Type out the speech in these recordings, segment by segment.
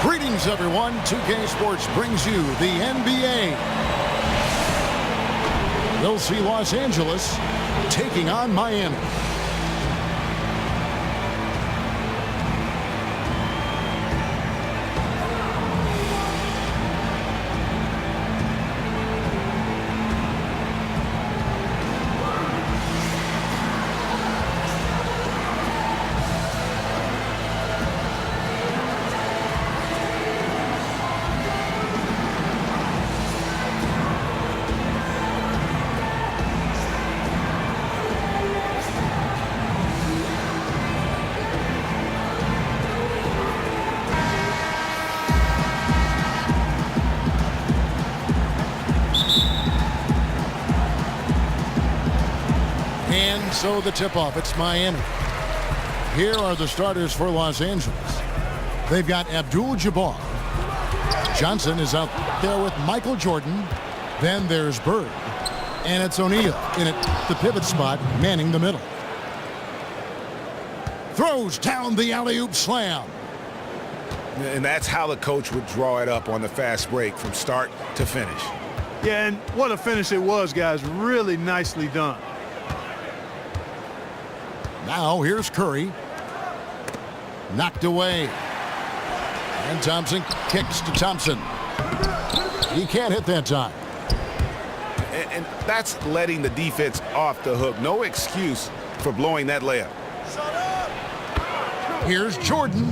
Greetings, everyone. 2K Sports brings you the NBA. We'll see Los Angeles taking on Miami. And so the tip-off, it's Miami. Here are the starters for Los Angeles. They've got Abdul-Jabbar. Johnson is out there with Michael Jordan. Then there's Bird. And it's O'Neal in at the pivot spot, manning the middle. Throws down the alley-oop slam. And that's how the coach would draw it up on the fast break from start to finish. Yeah, and what a finish it was, guys. Really nicely done. Now here's Curry. Knocked away. And Thompson kicks to Thompson. He can't hit that time. And that's letting the defense off the hook. No excuse for blowing that layup. Here's Jordan.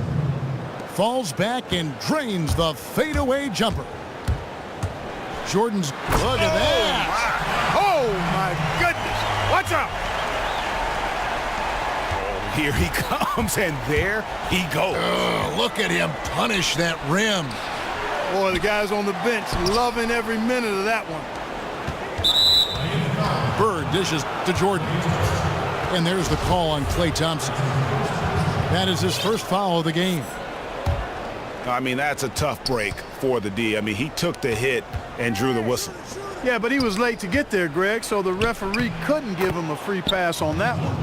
Falls back and drains the fadeaway jumper. Jordan's, look at that. Oh, my goodness. Watch out. Here he comes, and there he goes. Look at him punish that rim. Boy, the guys on the bench loving every minute of that one. Bird dishes to Jordan. And there's the call on Klay Thompson. That is his first foul of the game. I mean, that's a tough break for the D. I mean, he took the hit and drew the whistle. Yeah, but he was late to get there, Greg, so the referee couldn't give him a free pass on that one.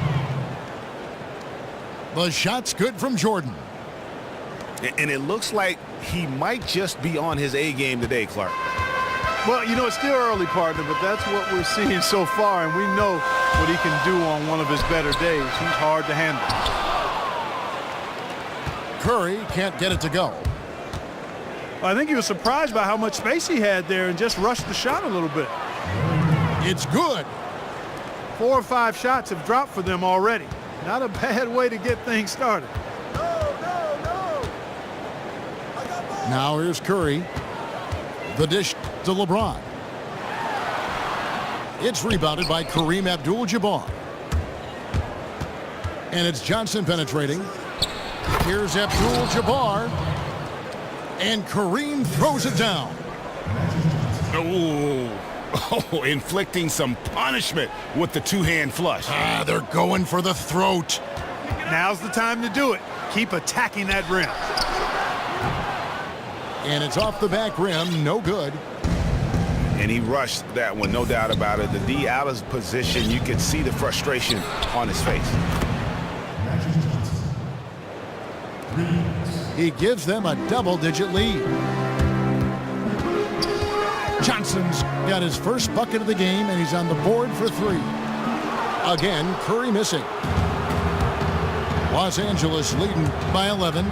The shot's good from Jordan. And it looks like he might just be on his A game today, Clark. Well, you know, it's still early, partner, but that's what we're seeing so far, and we know what he can do on one of his better days. He's hard to handle. Curry can't get it to go. I think he was surprised by how much space he had there and just rushed the shot a little bit. It's good. 4 or 5 shots have dropped for them already. Not a bad way to get things started. Now here's Curry. The dish to LeBron. It's rebounded by Kareem Abdul-Jabbar. And it's Johnson penetrating. Here's Abdul-Jabbar. And Kareem throws it down. Oh, inflicting some punishment with the two-hand flush. They're going for the throat. Now's the time to do it. Keep attacking that rim. And it's off the back rim, no good. And he rushed that one, no doubt about it. The D out of position, you could see the frustration on his face. He gives them a double-digit lead. Johnson's got his first bucket of the game, and he's on the board for 3. Again, Curry missing. Los Angeles leading by 11.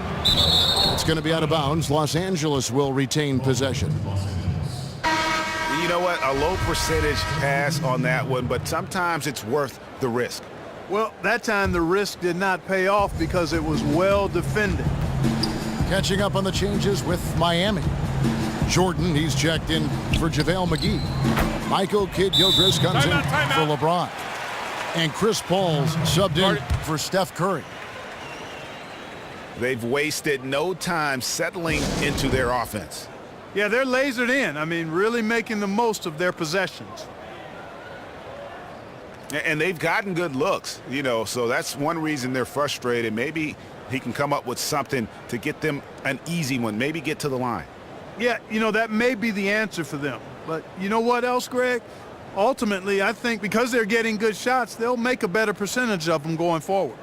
It's going to be out of bounds. Los Angeles will retain possession. You know what? A low percentage pass on that one, but sometimes it's worth the risk. Well, that time the risk did not pay off because it was well defended. Catching up on the changes with Miami. Jordan, he's checked in for JaVale McGee. Michael Kidd-Gilchrist comes in for LeBron. And Chris Paul's subbed in for Steph Curry. They've wasted no time settling into their offense. Yeah, they're lasered in. I mean, really making the most of their possessions. And they've gotten good looks, you know, so that's one reason they're frustrated. Maybe he can come up with something to get them an easy one, maybe get to the line. Yeah, you know, that may be the answer for them. But you know what else, Greg? Ultimately, I think because they're getting good shots, they'll make a better percentage of them going forward.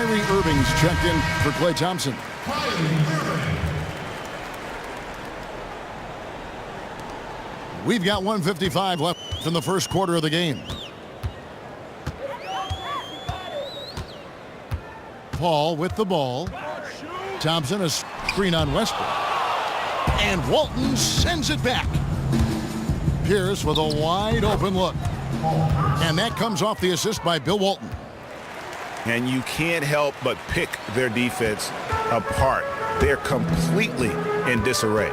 Kyrie Irving's checked in for Klay Thompson. We've got 1:55 left in the first quarter of the game. Paul with the ball. Thompson, a screen on Westbrook. And Walton sends it back. Pierce with a wide open look. And that comes off the assist by Bill Walton. And you can't help but pick their defense apart. They're completely in disarray.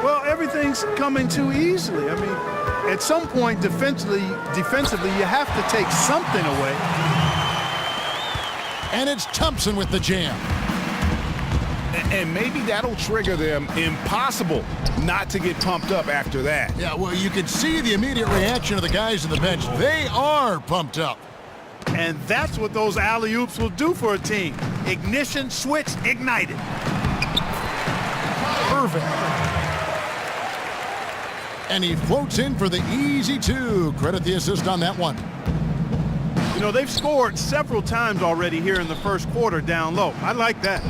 Well, everything's coming too easily. I mean, at some point defensively, you have to take something away. And it's Thompson with the jam. And maybe that'll trigger them. Impossible not to get pumped up after that. Yeah, well, you can see the immediate reaction of the guys on the bench. They are pumped up. And that's what those alley-oops will do for a team. Ignition switch ignited. Irving. And he floats in for the easy two. Credit the assist on that one. You know, they've scored several times already here in the first quarter down low. I like that.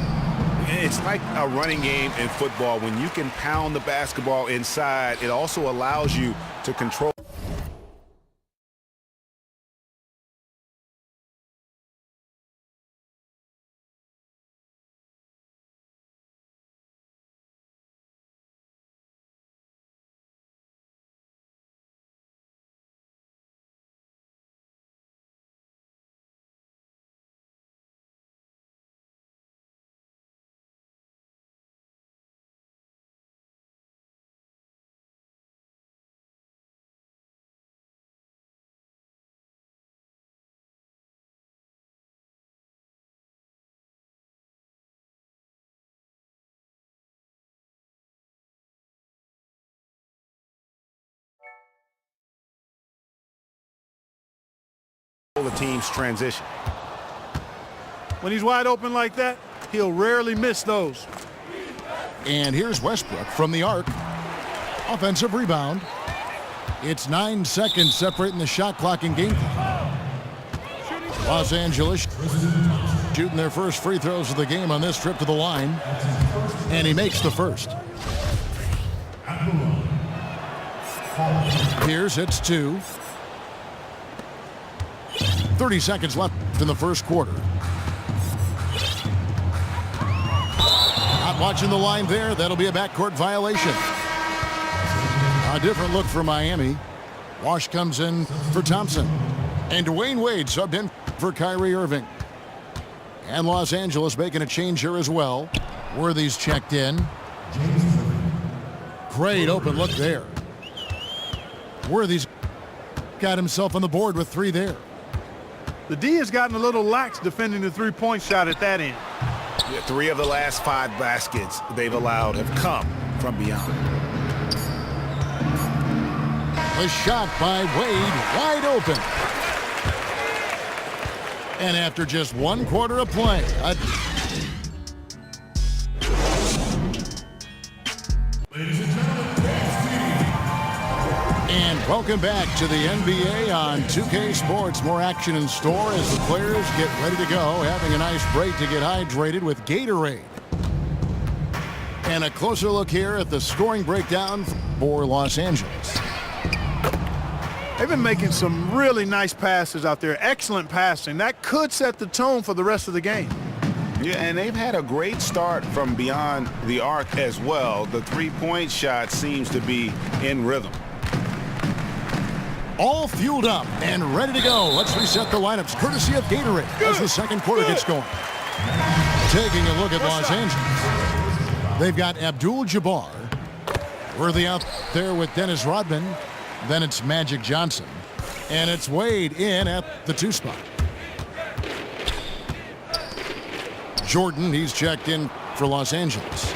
It's like a running game in football. When you can pound the basketball inside, it also allows you to control. The team's transition. When he's wide open like that, he'll rarely miss those. And here's Westbrook from the arc. Offensive rebound. It's 9 seconds separating the shot clock and game clock. Los Angeles shooting their first free throws of the game on this trip to the line. And he makes the first. Pierce hits two. 30 seconds left in the first quarter. Not watching the line there. That'll be a backcourt violation. A different look for Miami. Wash comes in for Thompson. And Dwayne Wade subbed in for Kyrie Irving. And Los Angeles making a change here as well. Worthy's checked in. Great open look there. Worthy's got himself on the board with three there. The D has gotten a little lax defending the three-point shot at that end. Yeah, 3 of the last 5 baskets they've allowed have come from beyond. The shot by Wade, wide open. And after just 1 quarter of play, and welcome back to the NBA on 2K Sports. More action in store as the players get ready to go, having a nice break to get hydrated with Gatorade. And a closer look here at the scoring breakdown for Los Angeles. They've been making some really nice passes out there. Excellent passing. That could set the tone for the rest of the game. Yeah, and they've had a great start from beyond the arc as well. The three-point shot seems to be in rhythm. All fueled up and ready to go. Let's reset the lineups courtesy of Gatorade as the second quarter gets going. Taking a look at Los Angeles. They've got Abdul-Jabbar. Worthy out there with Dennis Rodman. Then it's Magic Johnson. And it's Wade in at the 2 spot. Jordan, he's checked in for Los Angeles.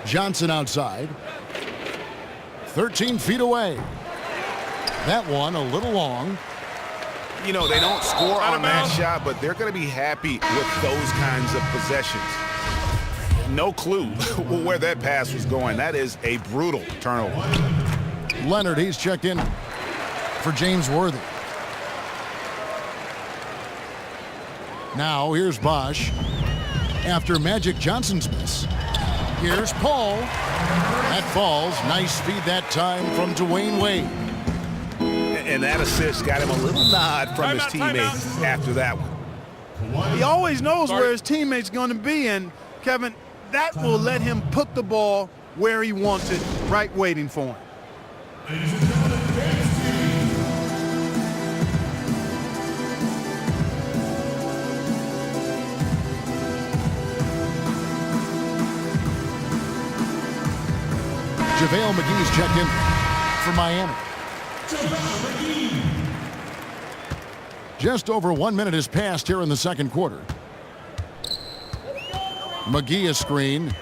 Johnson outside. 13 feet away. That one a little long. You know, they don't score on that shot, but they're going to be happy with those kinds of possessions. No clue where that pass was going. That is a brutal turnover. Leonard, he's checked in for James Worthy. Now here's Bosch. After Magic Johnson's miss, here's Paul. That falls. Nice feed that time from Dwayne Wade. And that assist got him a little nod from his teammates after that one. He always knows where his teammate's going to be, and Kevin, that will let him put the ball where he wants it, right waiting for him. JaVale McGee's checked in for Miami. Just over 1 minute has passed here in the second quarter. McGee a screen.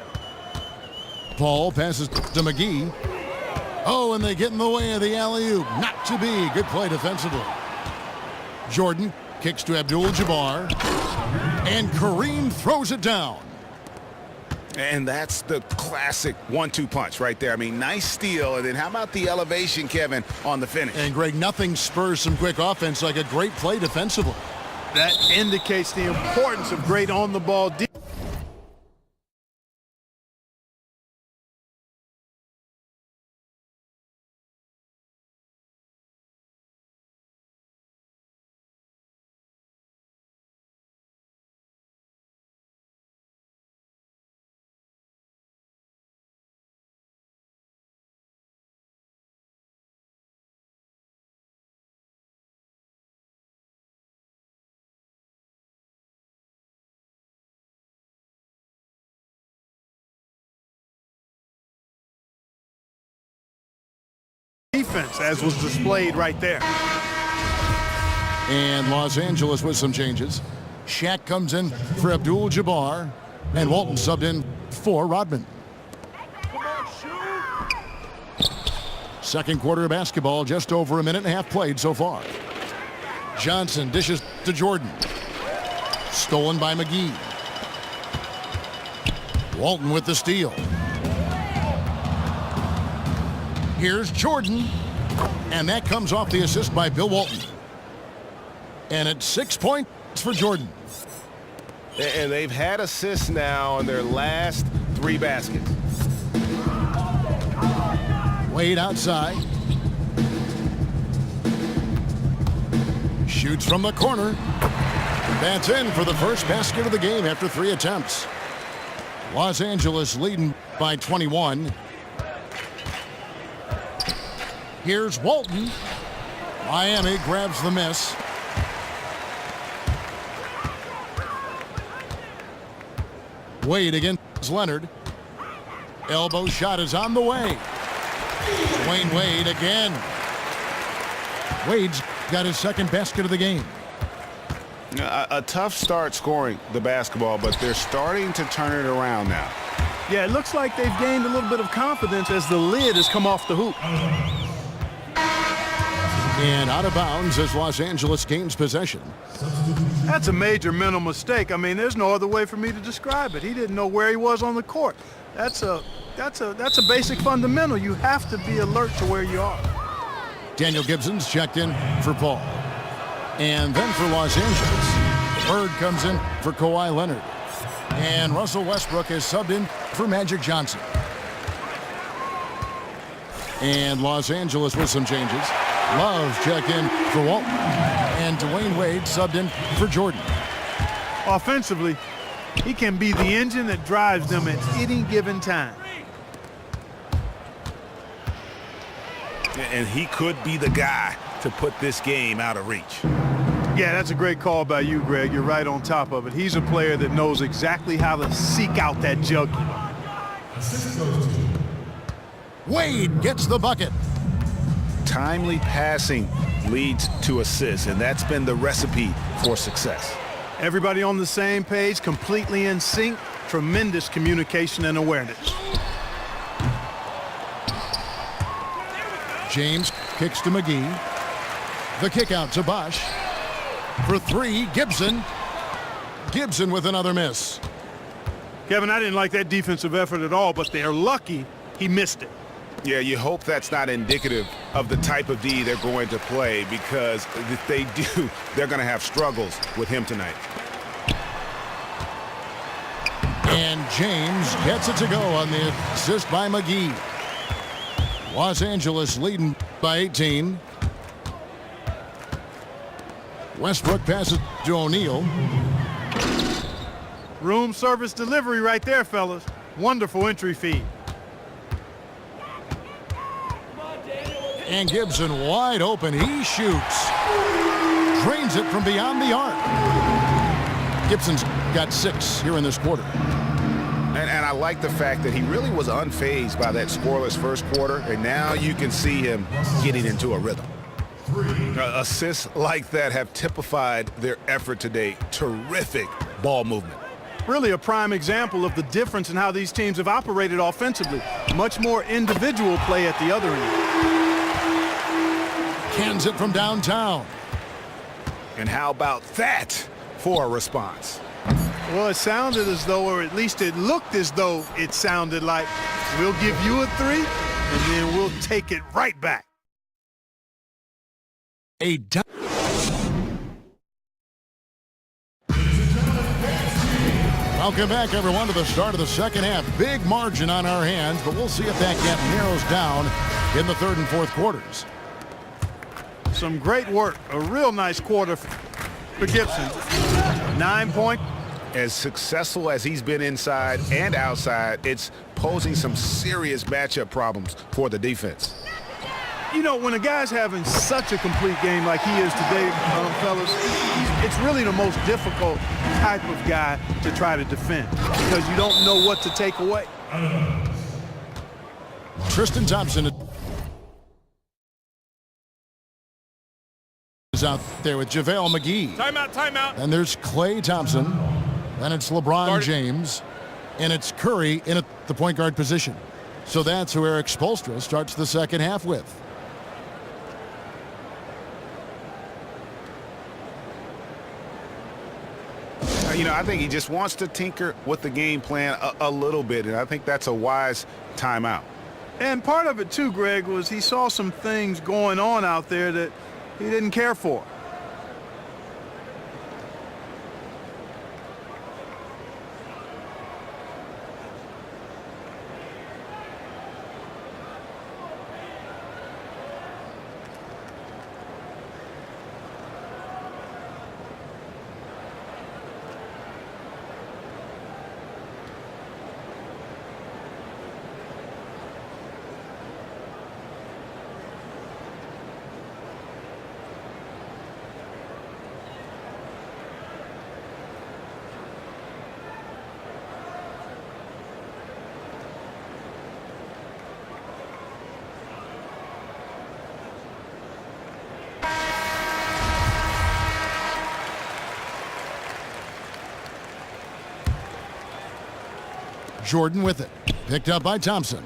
Paul passes to McGee. Oh, and they get in the way of the alley-oop. Not to be. Good play defensively. Jordan kicks to Abdul-Jabbar. And Kareem throws it down. And that's the classic 1-2 punch right there. I mean, nice steal. And then how about the elevation, Kevin, on the finish? And, Greg, nothing spurs some quick offense like a great play defensively. That indicates the importance of great on-the-ball defense. As was displayed right there. And Los Angeles with some changes. Shaq comes in for Abdul-Jabbar, and Walton subbed in for Rodman. Second quarter of basketball, just over a minute and a half played so far. Johnson dishes to Jordan. Stolen by McGee. Walton with the steal. Here's Jordan. And that comes off the assist by Bill Walton. And it's 6 points for Jordan. And they've had assists now in their last 3 baskets. Wade outside. Shoots from the corner. That's in for the first basket of the game after 3 attempts. Los Angeles leading by 21. Here's Walton. Miami grabs the miss. Wade against Leonard. Elbow shot is on the way. Dwayne Wade again. Wade's got his second basket of the game. A tough start scoring the basketball, but they're starting to turn it around now. Yeah, it looks like they've gained a little bit of confidence as the lid has come off the hoop. And out of bounds as Los Angeles gains possession. That's a major mental mistake. I mean, there's no other way for me to describe it. He didn't know where he was on the court. That's a basic fundamental. You have to be alert to where you are. Daniel Gibson's checked in for Paul. And then for Los Angeles, Bird comes in for Kawhi Leonard. And Russell Westbrook is subbed in for Magic Johnson. And Los Angeles with some changes. Love checked in for Walton. And Dwayne Wade subbed in for Jordan. Offensively, he can be the engine that drives them at any given time. And he could be the guy to put this game out of reach. Yeah, that's a great call by you, Greg. You're right on top of it. He's a player that knows exactly how to seek out that jugular. Wade gets the bucket. Timely passing leads to assists, and that's been the recipe for success. Everybody on the same page, completely in sync, tremendous communication and awareness. James kicks to McGee. The kick out to Bosch. For 3, Gibson. Gibson with another miss. Kevin, I didn't like that defensive effort at all, but they're lucky he missed it. Yeah, you hope that's not indicative of the type of D they're going to play, because if they do, they're going to have struggles with him tonight. And James gets it to go on the assist by McGee. Los Angeles leading by 18. Westbrook passes to O'Neal. Room service delivery right there, fellas. Wonderful entry feed. And Gibson wide open. He shoots. Drains it from beyond the arc. Gibson's got 6 here in this quarter. And I like the fact that he really was unfazed by that scoreless first quarter, and now you can see him getting into a rhythm. Assists like that have typified their effort today. Terrific ball movement. Really a prime example of the difference in how these teams have operated offensively. Much more individual play at the other end. Cans it from downtown. And how about that for a response? Well, it sounded as though, or at least it looked as though it sounded like, we'll give you a 3, and then we'll take it right back. Welcome back, everyone, to the start of the second half. Big margin on our hands, but we'll see if that gap narrows down in the third and fourth quarters. Some great work. A real nice quarter for Gibson. 9 points. As successful as he's been inside and outside, it's posing some serious matchup problems for the defense. You know, when a guy's having such a complete game like he is today, fellas, it's really the most difficult type of guy to try to defend because you don't know what to take away. Tristan Thompson is out there with JaVale McGee. Timeout. And there's Klay Thompson. Then it's LeBron James. And it's Curry in at the point guard position. So that's who Eric Spoelstra starts the second half with. You know, I think he just wants to tinker with the game plan a little bit, and I think that's a wise timeout. And part of it, too, Greg, was he saw some things going on out there that he didn't care for. Jordan with it. Picked up by Thompson.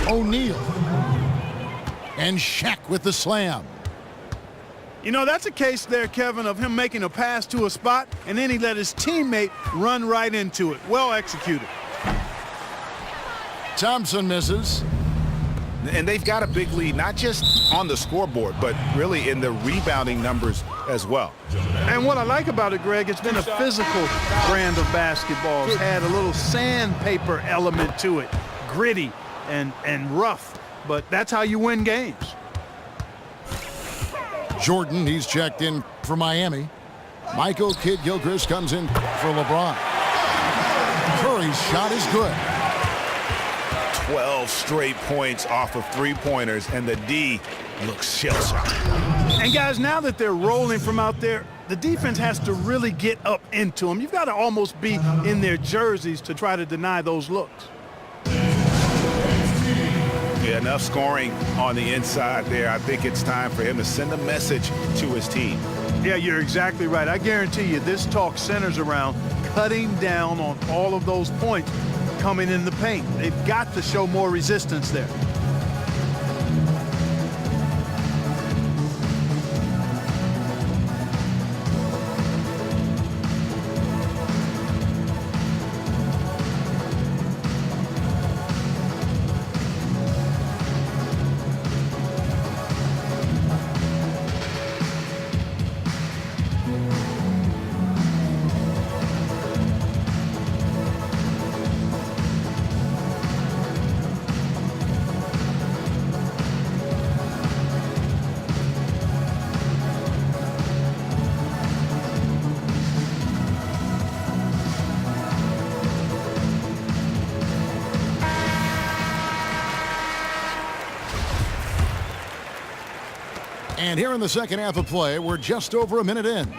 O'Neal. And Shaq with the slam. You know, that's a case there, Kevin, of him making a pass to a spot, and then he let his teammate run right into it. Well executed. Thompson misses. And they've got a big lead, not just on the scoreboard, but really in the rebounding numbers as well. And what I like about it, Greg, it's been a physical brand of basketball. It's had a little sandpaper element to it, gritty and rough, but that's how you win games. Jordan, he's checked in for Miami. Michael Kidd-Gilchrist comes in for LeBron. Curry's shot is good. 12 straight points off of three-pointers, and the D looks shell-shocked. And guys, now that they're rolling from out there, the defense has to really get up into them. You've got to almost be in their jerseys to try to deny those looks. Yeah, enough scoring on the inside there. I think it's time for him to send a message to his team. Yeah, you're exactly right. I guarantee you this talk centers around cutting down on all of those points coming in the paint. They've got to show more resistance there. And here in the second half of play, we're just over a minute in.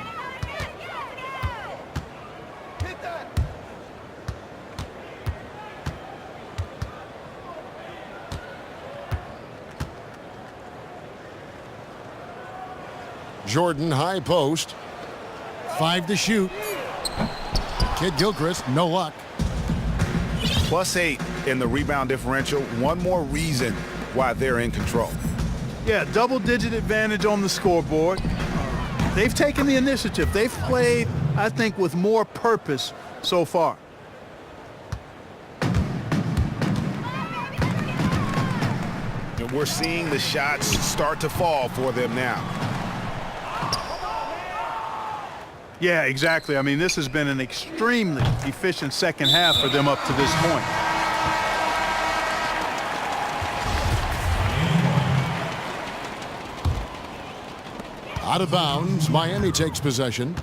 Jordan, high post. 5 to shoot. Kid Gilchrist, no luck. +8 in the rebound differential. One more reason why they're in control. Yeah, double-digit advantage on the scoreboard. They've taken the initiative. They've played, I think, with more purpose so far. And we're seeing the shots start to fall for them now. Yeah, exactly. I mean, this has been an extremely efficient second half for them up to this point. Out of bounds, Miami takes possession.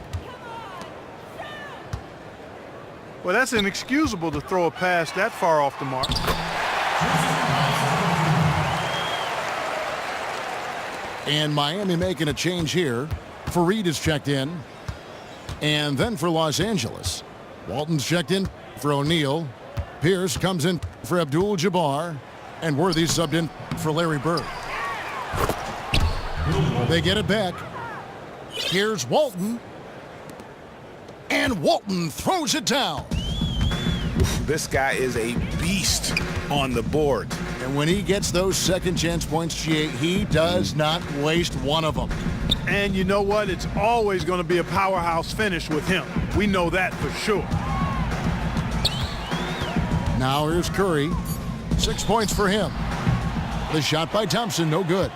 Well, that's inexcusable to throw a pass that far off the mark. And Miami making a change here. Fareed is checked in. And then for Los Angeles, Walton's checked in for O'Neal. Pierce comes in for Abdul-Jabbar. And Worthy subbed in for Larry Bird. They get it back. Here's Walton. And Walton throws it down. This guy is a beast on the board. And when he gets those second chance points, he does not waste one of them. And you know what? It's always going to be a powerhouse finish with him. We know that for sure. Now here's Curry. 6 points for him. The shot by Thompson, no good.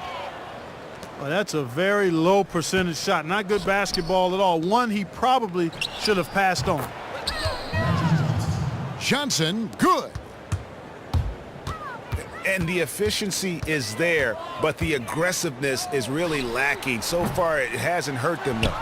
Well, that's a very low percentage shot. Not good basketball at all. One he probably should have passed on. Johnson, good. And the efficiency is there, but the aggressiveness is really lacking. So far, it hasn't hurt them, though.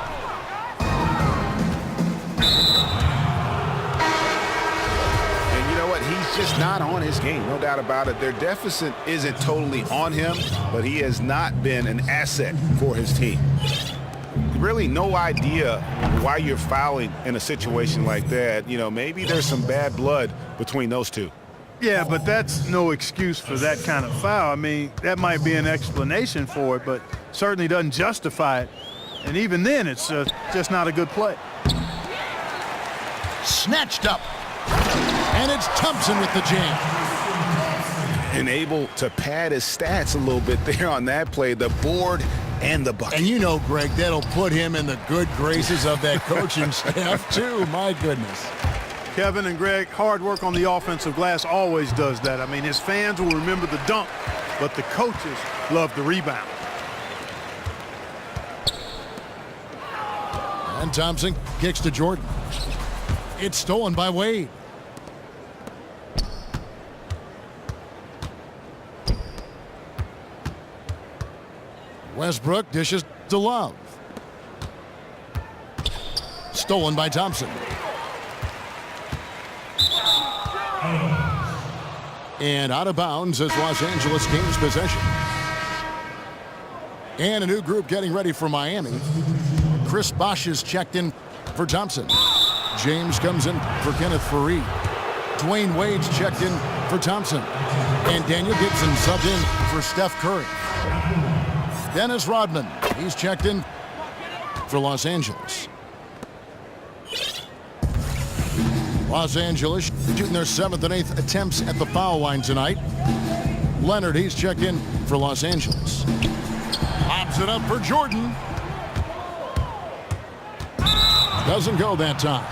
And you know what? He's just not on his game, no doubt about it. Their deficit isn't totally on him, but he has not been an asset for his team. Really no idea why you're fouling in a situation like that. You know, maybe there's some bad blood between those two. Yeah, but that's no excuse for that kind of foul. I mean, that might be an explanation for it, but certainly doesn't justify it. And even then, it's just not a good play. Snatched up. And it's Thompson with the jam. And able to pad his stats a little bit there on that play, the board and the bucket. And you know, Greg, that'll put him in the good graces of that coaching staff, too. My goodness. Kevin and Greg, hard work on the offensive glass always does that. I mean, his fans will remember the dunk, but the coaches love the rebound. And Thompson kicks to Jordan. It's stolen by Wade. Westbrook dishes to Love. Stolen by Thompson. And out of bounds as Los Angeles gains possession. And a new group getting ready for Miami. Chris Bosh is checked in for Thompson. James comes in for Kenneth Fareed. Dwayne Wade's checked in for Thompson. And Daniel Gibson subbed in for Steph Curry. Dennis Rodman, he's checked in for Los Angeles. Los Angeles shooting their 7th and 8th attempts at the foul line tonight. Leonard, he's checked in for Los Angeles. Lobs it up for Jordan. Doesn't go that time.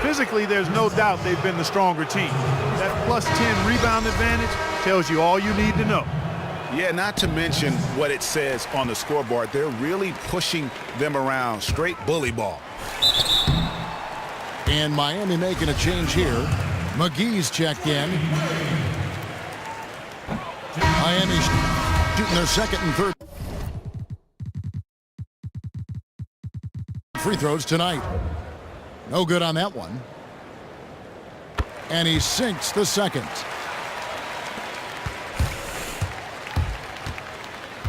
Physically, there's no doubt they've been the stronger team. That plus 10 rebound advantage tells you all you need to know. Yeah, not to mention what it says on the scoreboard. They're really pushing them around. Straight bully ball. And Miami making a change here. McGee's checked in. Miami shooting their second and third free throws tonight. No good on that one. And he sinks the second.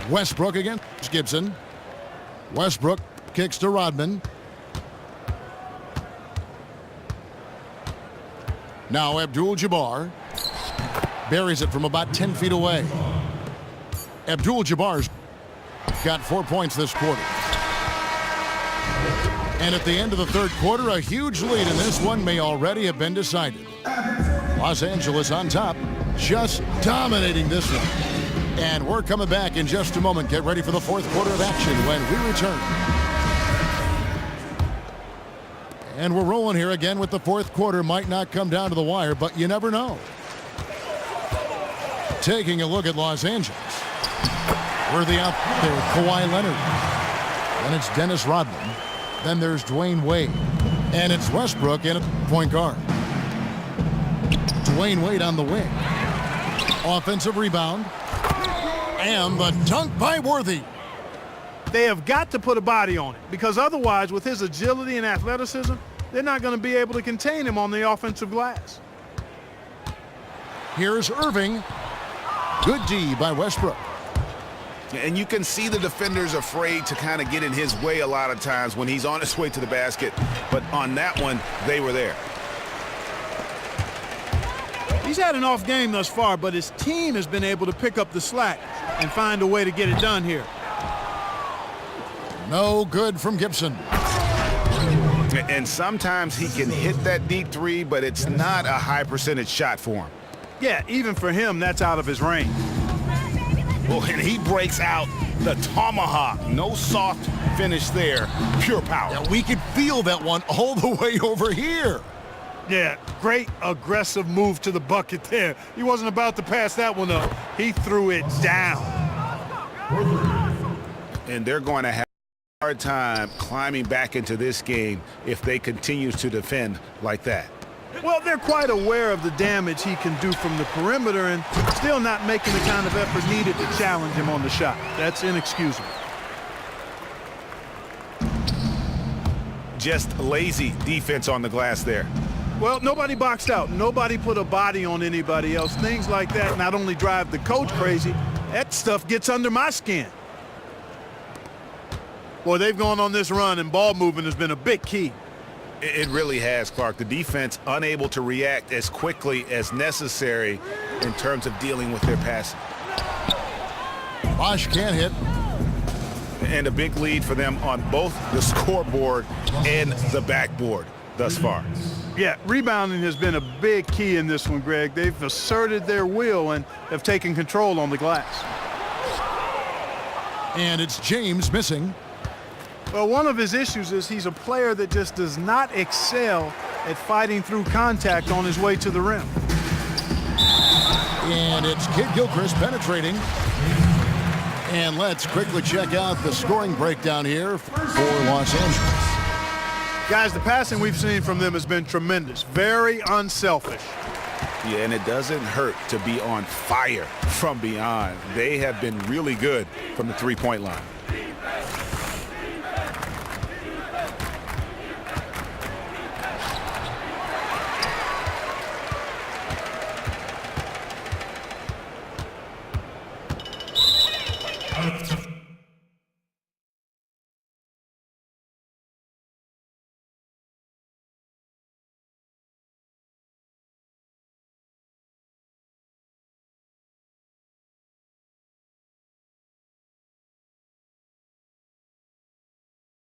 Westbrook against Gibson. Westbrook kicks to Rodman. Now Abdul-Jabbar buries it from about 10 feet away. Abdul-Jabbar's got 4 points this quarter. And at the end of the third quarter, a huge lead in this one may already have been decided. Los Angeles on top, just dominating this one. And we're coming back in just a moment. Get ready for the fourth quarter of action when we return. And we're rolling here again with the fourth quarter. Might not come down to the wire, but you never know. Taking a look at Los Angeles. Worthy out there, Kawhi Leonard. Then it's Dennis Rodman. Then there's Dwayne Wade. And it's Westbrook in at point guard. Dwayne Wade on the wing. Offensive rebound. And the dunk by Worthy. They have got to put a body on it, because otherwise, with his agility and athleticism, they're not going to be able to contain him on the offensive glass. Here's Irving. Good D by Westbrook. And you can see the defenders afraid to kind of get in his way a lot of times when he's on his way to the basket. But on that one, they were there. He's had an off game thus far, but his team has been able to pick up the slack and find a way to get it done here. No good from Gibson. And sometimes he can hit that deep three, but it's not a high percentage shot for him. Yeah, even for him, that's out of his range. Well, and he breaks out the tomahawk. No soft finish there. Pure power. Yeah, we could feel that one all the way over here. Yeah, great aggressive move to the bucket there. He wasn't about to pass that one up. He threw it down. And they're going to have a hard time climbing back into this game if they continue to defend like that. Well, they're quite aware of the damage he can do from the perimeter and still not making the kind of effort needed to challenge him on the shot. That's inexcusable. Just lazy defense on the glass there. Well, nobody boxed out. Nobody put a body on anybody else. Things like that not only drive the coach crazy, that stuff gets under my skin. Boy, they've gone on this run, and ball movement has been a big key. It really has, Clark. The defense unable to react as quickly as necessary in terms of dealing with their passing. Bosch can't hit. And a big lead for them on both the scoreboard and the backboard thus far. Yeah, rebounding has been a big key in this one, Greg. They've asserted their will and have taken control on the glass. And it's James missing. Well, one of his issues is he's a player that just does not excel at fighting through contact on his way to the rim. And it's Kid Gilchrist penetrating. And let's quickly check out the scoring breakdown here for Los Angeles. Guys, the passing we've seen from them has been tremendous. Very unselfish. Yeah, and it doesn't hurt to be on fire from beyond. They have been really good from the three-point line.